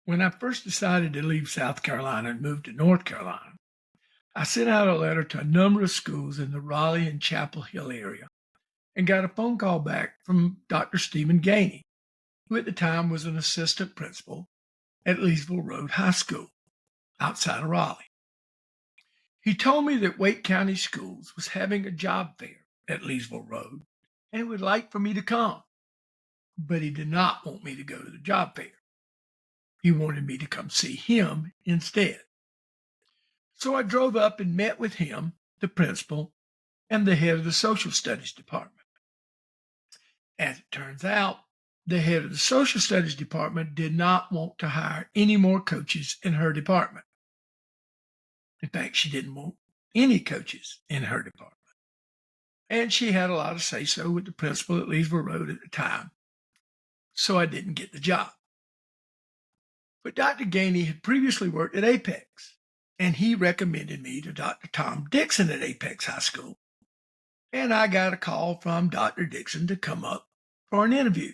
When I first decided to leave South Carolina and move to North Carolina, I sent out a letter to a number of schools in the Raleigh and Chapel Hill area and got a phone call back from Dr. Stephen Gainey, who at the time was an assistant principal at Leesville Road High School outside of Raleigh. He told me that Wake County Schools was having a job fair at Leesville Road and he would like for me to come, but he did not want me to go to the job fair. He wanted me to come see him instead. So I drove up and met with him, the principal, and the head of the social studies department. As it turns out, the head of the social studies department did not want to hire any more coaches in her department. In fact, she didn't want any coaches in her department. And she had a lot of say-so with the principal at Leesville Road at the time, so I didn't get the job. But Dr. Gainey had previously worked at Apex, and he recommended me to Dr. Tom Dixon at Apex High School. And I got a call from Dr. Dixon to come up for an interview.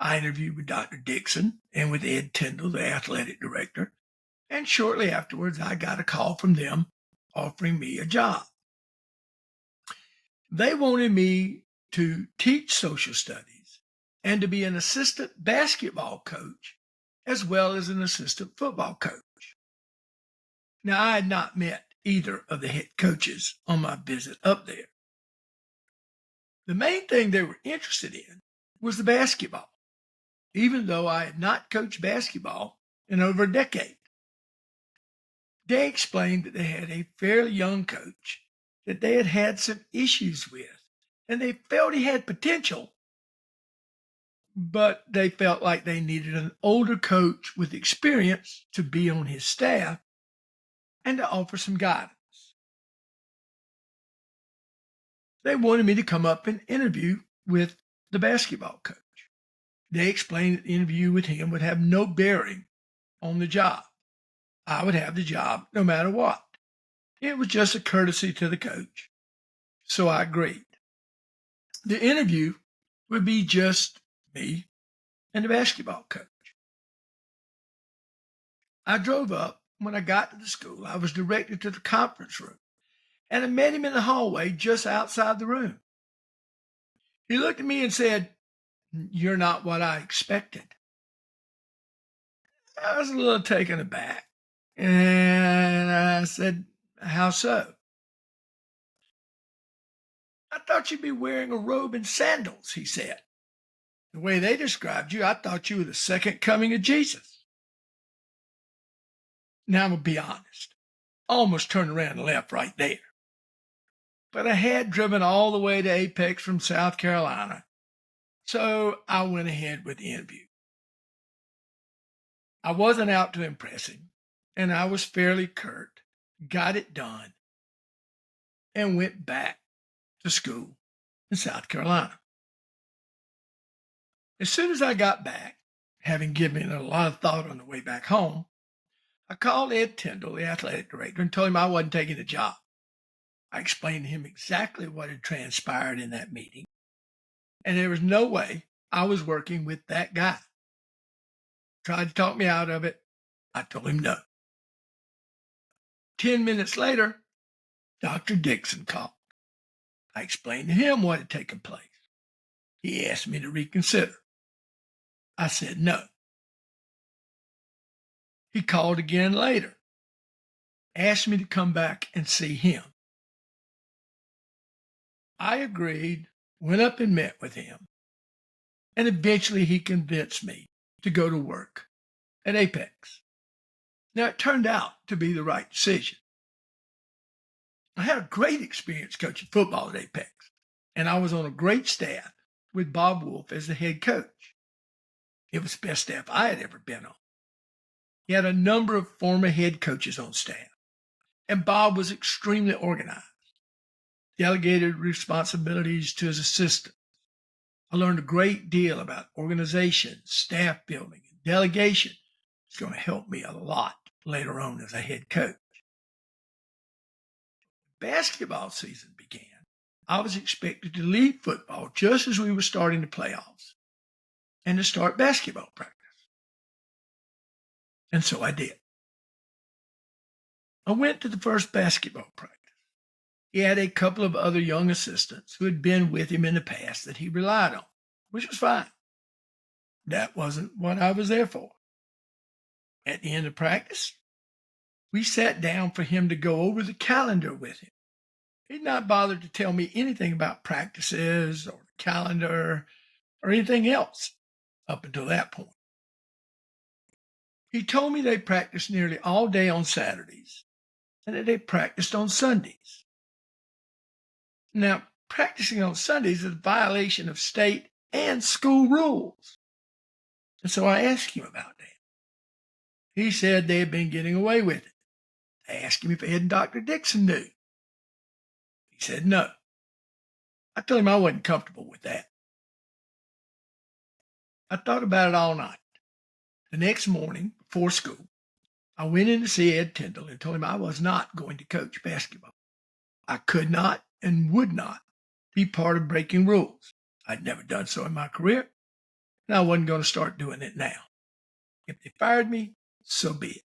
I interviewed with Dr. Dixon and with Ed Tyndall, the athletic director, and shortly afterwards I got a call from them offering me a job. They wanted me to teach social studies and to be an assistant basketball coach as well as an assistant football coach. Now, I had not met either of the head coaches on my visit up there. The main thing they were interested in was the basketball, even though I had not coached basketball in over a decade. They explained that they had a fairly young coach that they had had some issues with, and they felt he had potential, but they felt like they needed an older coach with experience to be on his staff and to offer some guidance. They wanted me to come up and interview with the basketball coach. They explained that the interview with him would have no bearing on the job. I would have the job no matter what. It was just a courtesy to the coach. So I agreed. The interview would be just me and the basketball coach. I drove up. When I got to the school, I was directed to the conference room, and I met him in the hallway just outside the room. He looked at me and said, "You're not what I expected." I was a little taken aback, and I said, "How so?" "I thought you'd be wearing a robe and sandals," he said. "The way they described you, I thought you were the second coming of Jesus." Now, I'm going to be honest. I almost turned around and left right there. But I had driven all the way to Apex from South Carolina, so I went ahead with the interview. I wasn't out to impress him, and I was fairly curt, got it done, and went back to school in South Carolina. As soon as I got back, having given it a lot of thought on the way back home, I called Ed Tyndall, the athletic director, and told him I wasn't taking the job. I explained to him exactly what had transpired in that meeting, and there was no way I was working with that guy. Tried to talk me out of it. I told him no. 10 minutes later, Dr. Dixon called. I explained to him what had taken place. He asked me to reconsider. I said no. He called again later, asked me to come back and see him. I agreed, went up and met with him, and eventually he convinced me to go to work at Apex. Now, it turned out to be the right decision. I had a great experience coaching football at Apex, and I was on a great staff with Bob Wolf as the head coach. It was the best staff I had ever been on. He had a number of former head coaches on staff, and Bob was extremely organized, delegated responsibilities to his assistant. I learned a great deal about organization, staff building, and delegation. It's going to help me a lot later on as a head coach. Basketball season began. I was expected to leave football just as we were starting the playoffs and to start basketball practice. And so I did. I went to the first basketball practice. He had a couple of other young assistants who had been with him in the past that he relied on, which was fine. That wasn't what I was there for. At the end of practice, we sat down for him to go over the calendar with him. He'd not bothered to tell me anything about practices or the calendar or anything else up until that point. He told me they practiced nearly all day on Saturdays and that they practiced on Sundays. Now, practicing on Sundays is a violation of state and school rules. And so I asked him about that. He said they had been getting away with it. I asked him if Ed and Dr. Dixon knew. He said no. I told him I wasn't comfortable with that. I thought about it all night. The next morning, before school, I went in to see Ed Tyndall and told him I was not going to coach basketball. I could not and would not be part of breaking rules. I'd never done so in my career, and I wasn't going to start doing it now. If they fired me, so be it.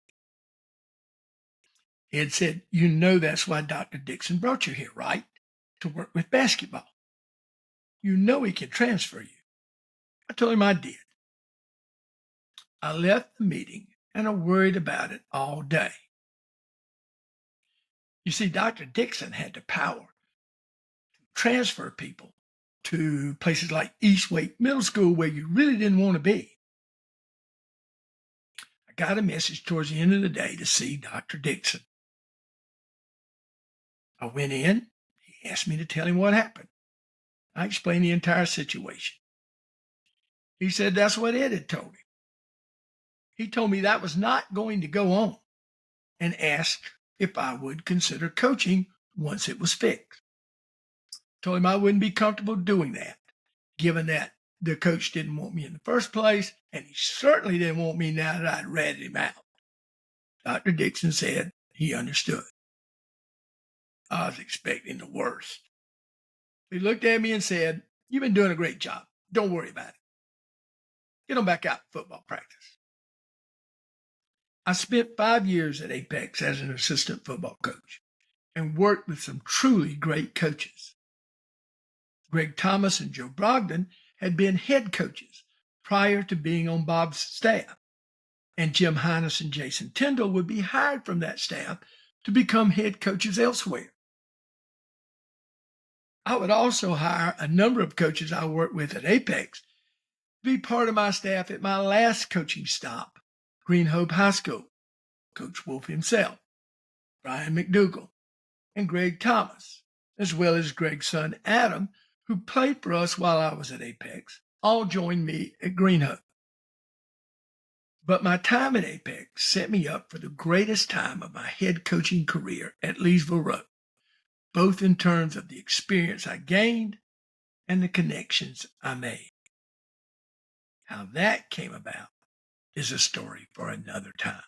Ed said, "You know that's why Dr. Dixon brought you here, right? To work with basketball. You know he can transfer you." I told him I did. I left the meeting and I worried about it all day. You see, Dr. Dixon had the power to transfer people to places like East Wake Middle School where you really didn't want to be. I got a message towards the end of the day to see Dr. Dixon. I went in. He asked me to tell him what happened. I explained the entire situation. He said that's what Ed had told him. He told me that was not going to go on and asked if I would consider coaching once it was fixed. Told him I wouldn't be comfortable doing that, given that the coach didn't want me in the first place, and he certainly didn't want me now that I'd ratted him out. Dr. Dixon said he understood. I was expecting the worst. He looked at me and said, "You've been doing a great job. Don't worry about it. Get on back out to football practice." I spent 5 years at Apex as an assistant football coach and worked with some truly great coaches. Greg Thomas and Joe Brogdon had been head coaches prior to being on Bob's staff, and Jim Hines and Jason Tyndall would be hired from that staff to become head coaches elsewhere. I would also hire a number of coaches I worked with at Apex to be part of my staff at my last coaching stop, Green Hope High School. Coach Wolf himself, Brian McDougall, and Greg Thomas, as well as Greg's son Adam, who played for us while I was at Apex, all joined me at Green Hope. But my time at Apex set me up for the greatest time of my head coaching career at Leesville Road, both in terms of the experience I gained and the connections I made. How that came about is a story for another time.